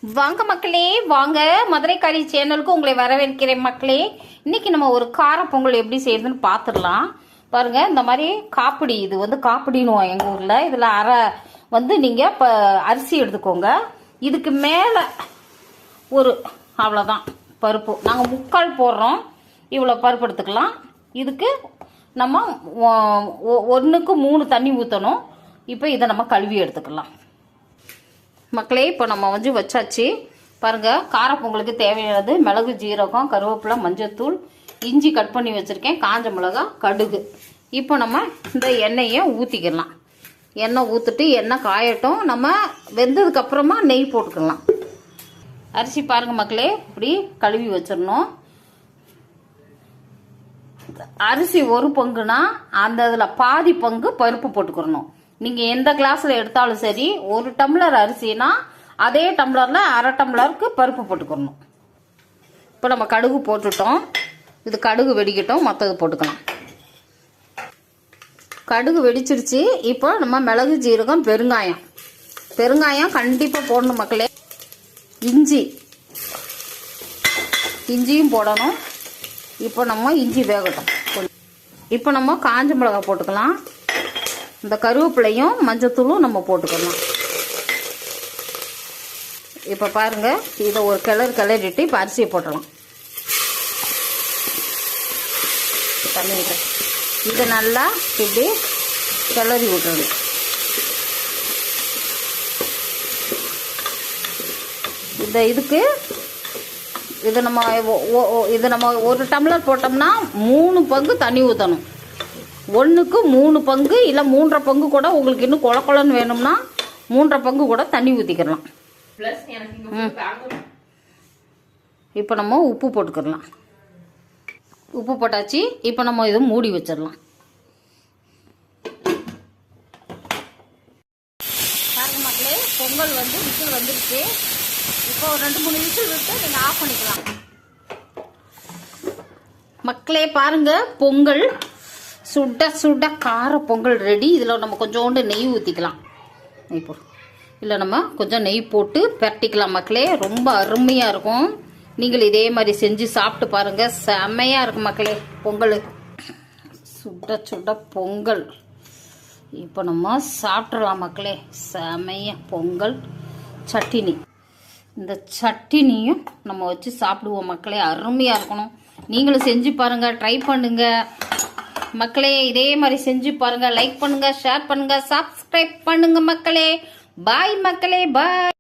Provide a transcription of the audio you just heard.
வாங்க மக்களே, வாங்க மதுரைக்காரி சேனலுக்கு உங்களை வரவேற்கிறேன் மக்களே. இன்னைக்கு நம்ம ஒரு கார பொங்கல் எப்படி செய்யறதுன்னு பார்த்துடலாம். பாருங்க, இந்த மாதிரி காப்பிடி, இது வந்து காப்பிடின்னு எங்க ஊர்ல. இதுல அரை வந்து நீங்க அரிசி எடுத்துக்கோங்க. இதுக்கு மேல ஒரு அவ்வளோதான் பருப்பு, நாங்கள் முக்கால் போடுறோம். இவ்வளோ பருப்பு எடுத்துக்கலாம். இதுக்கு நம்ம 1க்கு 3 தண்ணி ஊற்றணும். இப்போ இதை நம்ம கழுவி எடுத்துக்கலாம் மக்களே. இப்போ நம்ம வந்து வச்சாச்சு. பாருங்க, காரப்பொங்கலுக்கு தேவையானது மிளகு, ஜீரகம், கருவேப்பிலை, மஞ்சத்தூள், இஞ்சி கட் பண்ணி வச்சிருக்கேன், காஞ்ச மிளகா, கடுகு. இப்போ நம்ம இந்த எண்ணெயை ஊற்றிக்கலாம். எண்ணெய் ஊற்றிட்டு எண்ணெய் காயட்டும். நம்ம வெந்ததுக்கு அப்புறமா நெய் போட்டுக்கலாம். அரிசி பாருங்க மக்களே, இப்படி கழுவி வச்சிடணும். அரிசி ஒரு பங்குனா அந்த இதில் பாதி பங்கு பருப்பு போட்டுக்கிறணும். நீங்கள் எந்த கிளாஸில் எடுத்தாலும் சரி, 1 டம்ளர் அரிசினா அதே டம்ளரில் அரை டம்ளருக்கு பருப்பு போட்டுக்கிறணும். இப்போ நம்ம கடுகு போட்டுட்டோம். இது கடுகு வெடிக்கட்டும், மற்றது போட்டுக்கலாம். கடுகு வெடிச்சிருச்சு. இப்போ நம்ம மிளகு, ஜீரகம், பெருங்காயம் கண்டிப்பாக போடணும் மக்களே. இஞ்சியும் போடணும். இப்போ நம்ம இஞ்சி வேகட்டும். இப்போ நம்ம காஞ்ச மிளகாய் போட்டுக்கலாம். இந்த கருவேப்பிலையும் மஞ்சத்தூளும் நம்ம போட்டுக்கலாம். இப்போ பாருங்க, இதை ஒரு கிளறிட்டு இப்போ அரிசியை போட்டுடலாம். தண்ணி விட்டு இதை நல்லா இப்படி கிளறி விட்டுறணும். இது நம்ம 1 டம்ளர் போட்டோம்னா 3 பங்கு தண்ணி ஊற்றணும். 1க்கு 3 பங்கு இல்லை 3.5 பங்கு கூட. உங்களுக்கு இன்னும் கொலன்னு வேணும்னா 3.5 பங்கு கூட தண்ணி ஊற்றிக்கலாம். இப்போ நம்ம உப்பு போட்டுக்கலாம். உப்பு போட்டாச்சு. இப்போ நம்ம இதை மூடி வச்சிடலாம். பாருங்க மக்களே, பொங்கல் வந்து விசில் வந்துருச்சு. இப்போ 2-3 விசில் விட்டு நீங்கள் ஆஃப் பண்ணிக்கலாம் மக்களே. பாருங்க, பொங்கல் சுட சுட கார பொங்கல் ரெடி. இதில் நம்ம கொஞ்சோண்டு நெய் ஊற்றிக்கலாம். இப்போ இல்லை, நம்ம கொஞ்சம் நெய் போட்டு பரட்டிக்கலாம் மக்களே. ரொம்ப அருமையாக இருக்கும். நீங்கள் இதே மாதிரி செஞ்சு சாப்பிட்டு பாருங்க, செம்மையாக இருக்கும் மக்களே. பொங்கல் சுட சுட பொங்கல் இப்போ நம்ம சாப்பிட்றலாம் மக்களே. செம்மையாக பொங்கல் சட்டினி, இந்த சட்டினியும் நம்ம வச்சு சாப்பிடுவோம் மக்களே. அருமையாக இருக்கணும். நீங்களும் செஞ்சு பாருங்க, ட்ரை பண்ணுங்க மக்களே. இதே மாதிரி செஞ்சு பாருங்க. லைக் பண்ணுங்க, ஷேர் பண்ணுங்க, சப்ஸ்கிரைப் பண்ணுங்க மக்களே. பாய் மக்களே, பாய்.